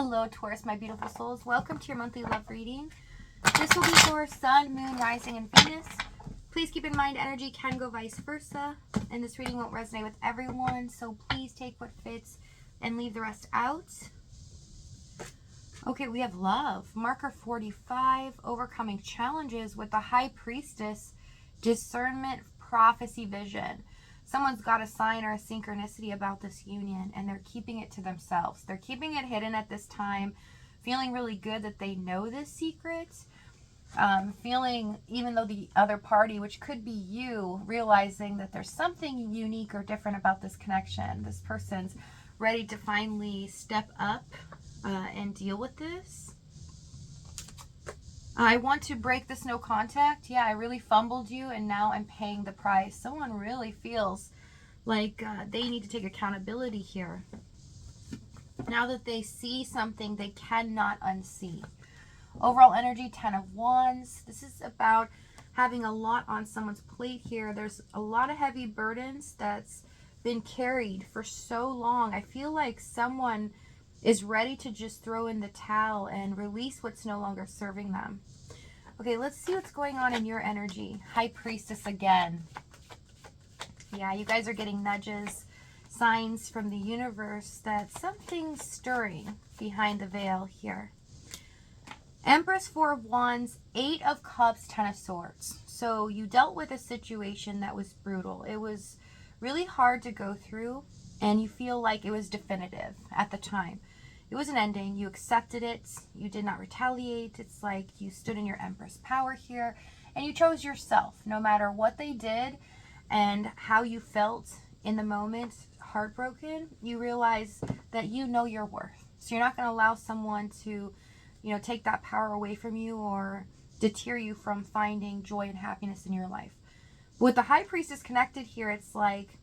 Hello, Taurus, my beautiful souls. Welcome to your monthly love reading. This will be for Sun, Moon, Rising, and Venus. Please keep in mind energy can go vice versa, and this reading won't resonate with everyone, so please take what fits and leave the rest out. Okay, we have love. Marker 45, overcoming challenges with the High Priestess, discernment, prophecy, vision. Someone's got a sign or a synchronicity about this union, and they're keeping it to themselves. They're keeping it hidden at this time, feeling really good that they know this secret. Feeling, even though the other party, which could be you, realizing that there's something unique or different about this connection. This person's ready to finally step up and deal with this. I want to break this no contact. Yeah, I really fumbled you and now I'm paying the price. Someone really feels like they need to take accountability here. Now that they see something they cannot unsee. Overall energy, 10 of Wands. This is about having a lot on someone's plate here. There's a lot of heavy burdens that's been carried for so long. I feel like someone is ready to just throw in the towel and release what's no longer serving them. Okay, let's see what's going on in your energy. High Priestess again. Yeah, you guys are getting nudges, signs from the universe that something's stirring behind the veil here. Empress, 4 of Wands, 8 of Cups, 10 of Swords. So you dealt with a situation that was brutal. It was really hard to go through, and you feel like it was definitive at the time. It was an ending. You accepted it. You did not retaliate. It's like you stood in your Empress power here, and you chose yourself. No matter what they did and how you felt in the moment, heartbroken, you realize that you know your worth. So you're not going to allow someone to, take that power away from you or deter you from finding joy and happiness in your life. With the High Priestess connected here, it's like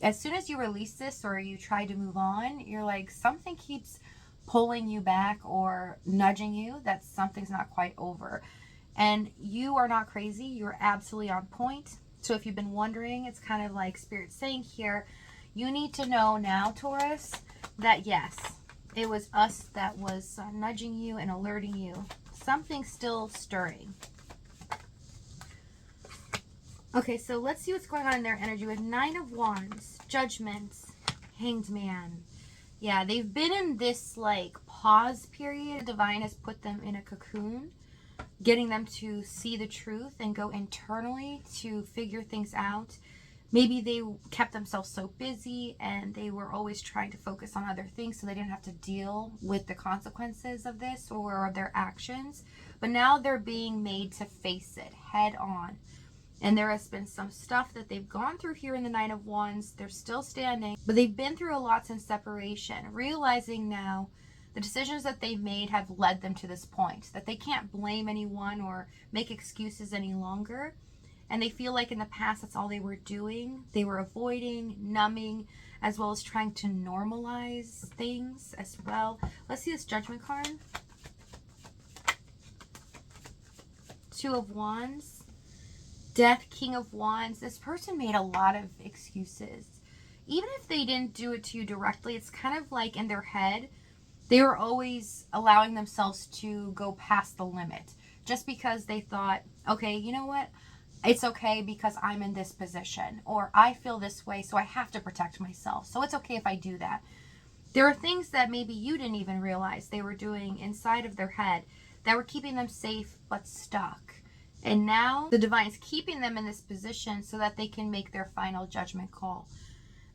as soon as you release this or you try to move on, you're like something keeps pulling you back or nudging you that something's not quite over. And you are not crazy. You're absolutely on point. So if you've been wondering, it's kind of like Spirit saying here, you need to know now, Taurus, that yes, it was us that was nudging you and alerting you. Something's still stirring. Okay, so let's see what's going on in their energy with 9 of Wands, Judgment, Hanged Man. Yeah, they've been in this like pause period. Divine has put them in a cocoon, getting them to see the truth and go internally to figure things out. Maybe they kept themselves so busy and they were always trying to focus on other things so they didn't have to deal with the consequences of this or of their actions. But now they're being made to face it head on. And there has been some stuff that they've gone through here in the 9 of Wands. They're still standing, but they've been through a lot since separation. Realizing now the decisions that they've made have led them to this point. That they can't blame anyone or make excuses any longer. And they feel like in the past that's all they were doing. They were avoiding, numbing, as well as trying to normalize things as well. Let's see this Judgment card. 2 of Wands. Death, King of Wands. This person made a lot of excuses. Even if they didn't do it to you directly, it's kind of like in their head, they were always allowing themselves to go past the limit. Just because they thought, okay, you know what? It's okay because I'm in this position. Or I feel this way, so I have to protect myself. So it's okay if I do that. There are things that maybe you didn't even realize they were doing inside of their head that were keeping them safe but stuck. And now the Divine's keeping them in this position so that they can make their final judgment call.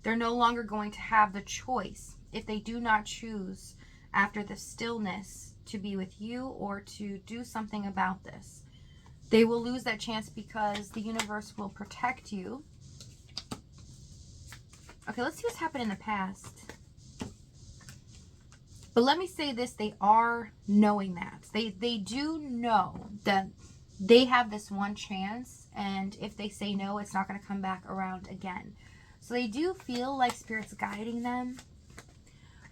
They're no longer going to have the choice if they do not choose after the stillness to be with you or to do something about this. They will lose that chance because the universe will protect you. Okay, let's see what's happened in the past. But let me say this, they are knowing that. They do know that they have this one chance, and if they say no, it's not going to come back around again. So they do feel like Spirit's guiding them.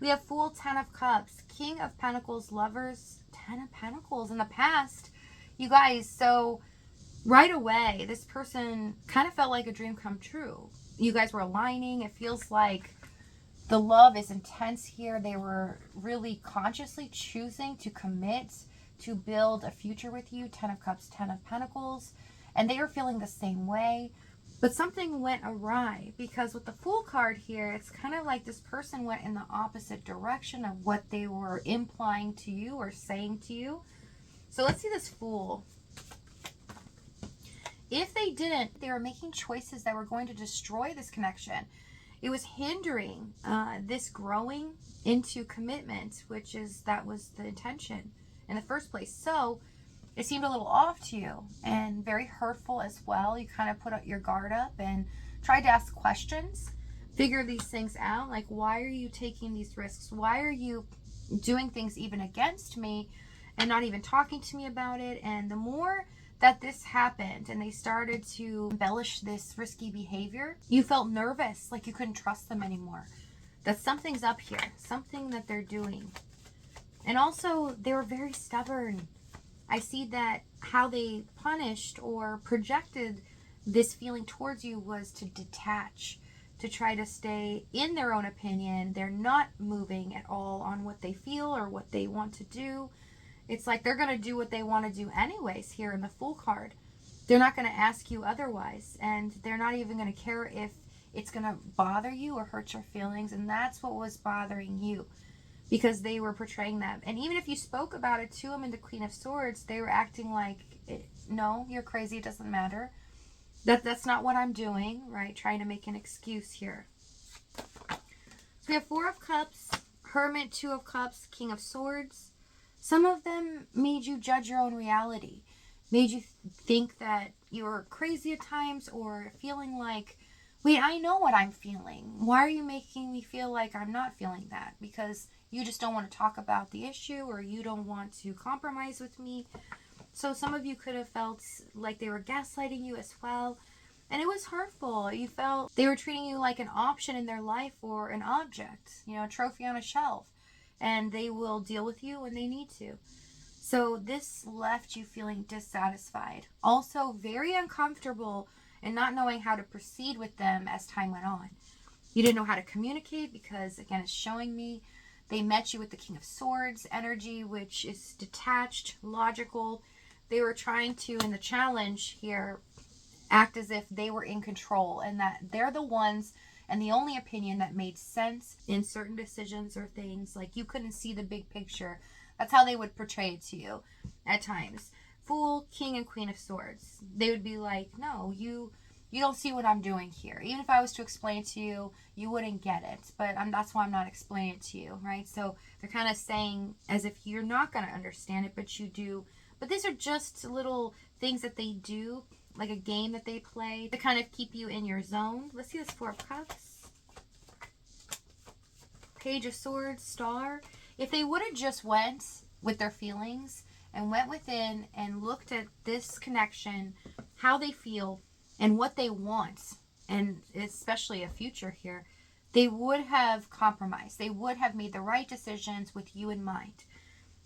We have Fool, 10 of Cups, King of Pentacles, Lovers, 10 of Pentacles in the past. You guys, so right away, this person kind of felt like a dream come true. You guys were aligning. It feels like The love is intense here. They were really consciously choosing to commit to build a future with you. 10 of Cups, 10 of Pentacles. And they were feeling the same way. But something went awry, because with the Fool card here, it's kind of like this person went in the opposite direction of what they were implying to you or saying to you. So let's see this Fool. If they didn't, they were making choices that were going to destroy this connection. It was hindering this growing into commitment, that was the intention in the first place. So it seemed a little off to you and very hurtful as well. You kind of put your guard up and tried to ask questions, figure these things out. Like, why are you taking these risks? Why are you doing things even against me and not even talking to me about it? And the more that this happened and they started to embellish this risky behavior, you felt nervous, like you couldn't trust them anymore. That something's up here, something that they're doing. And also, they were very stubborn. I see that how they punished or projected this feeling towards you was to detach, to try to stay in their own opinion. They're not moving at all on what they feel or what they want to do. It's like they're going to do what they want to do anyways here in the Fool card. They're not going to ask you otherwise. And they're not even going to care if it's going to bother you or hurt your feelings. And that's what was bothering you, because they were portraying that. And even if you spoke about it to them in the Queen of Swords, they were acting like, no, you're crazy, it doesn't matter. That's not what I'm doing, right? Trying to make an excuse here. So we have 4 of Cups, Hermit, 2 of Cups, King of Swords. Some of them made you judge your own reality, made you think that you were crazy at times, or feeling like, wait, I know what I'm feeling. Why are you making me feel like I'm not feeling that? Because you just don't want to talk about the issue, or you don't want to compromise with me. So some of you could have felt like they were gaslighting you as well. And it was hurtful. You felt they were treating you like an option in their life or an object, a trophy on a shelf. And they will deal with you when they need to. So this left you feeling dissatisfied. Also very uncomfortable and not knowing how to proceed with them as time went on. You didn't know how to communicate because, again, it's showing me they met you with the King of Swords energy, which is detached, logical. They were trying to, in the challenge here, act as if they were in control and that they're the ones and the only opinion that made sense in certain decisions or things. Like, you couldn't see the big picture. That's how they would portray it to you at times. Fool, King, and Queen of Swords. They would be like, no, you don't see what I'm doing here. Even if I was to explain it to you, you wouldn't get it. But that's why I'm not explaining it to you, right? So they're kind of saying as if you're not going to understand it, but you do. But these are just little things that they do, like a game that they play to kind of keep you in your zone. Let's see this 4 of Cups. Page of Swords, Star. If they would have just went with their feelings and went within and looked at this connection, how they feel and what they want, and especially a future here, they would have compromised. They would have made the right decisions with you in mind.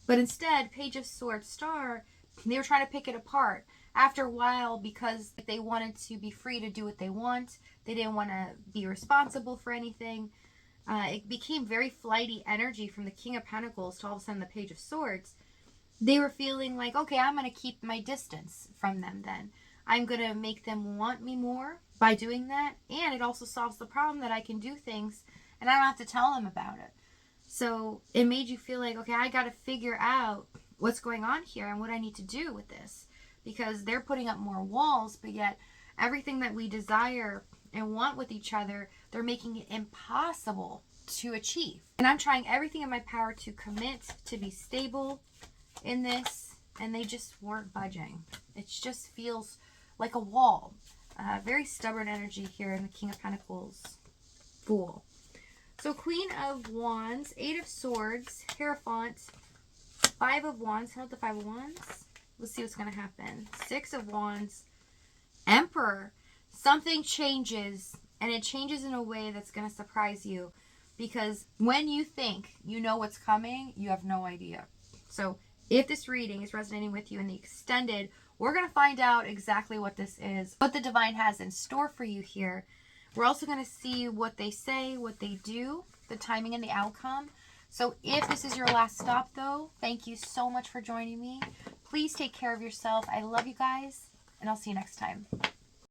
But instead, Page of Swords, Star, they were trying to pick it apart. After a while, because they wanted to be free to do what they want, they didn't want to be responsible for anything. It became very flighty energy from the King of Pentacles to all of a sudden the Page of Swords. They were feeling like, okay, I'm going to keep my distance from them then. I'm going to make them want me more by doing that. And it also solves the problem that I can do things and I don't have to tell them about it. So it made you feel like, okay, I got to figure out what's going on here and what I need to do with this. Because they're putting up more walls, but yet everything that we desire and want with each other, they're making it impossible to achieve. And I'm trying everything in my power to commit, to be stable in this, and they just weren't budging. It just feels like a wall. Very stubborn energy here in the King of Pentacles, Fool. So Queen of Wands, 8 of Swords, Hierophant, 5 of Wands. How about the 5 of Wands? Let's see what's going to happen. 6 of Wands, Emperor. Something changes, and it changes in a way that's going to surprise you. Because when you think you know what's coming, you have no idea. So if this reading is resonating with you in the extended, we're going to find out exactly what this is, what the divine has in store for you here. We're also going to see what they say, what they do, the timing and the outcome. So if this is your last stop, though, thank you so much for joining me. Please take care of yourself. I love you guys, and I'll see you next time.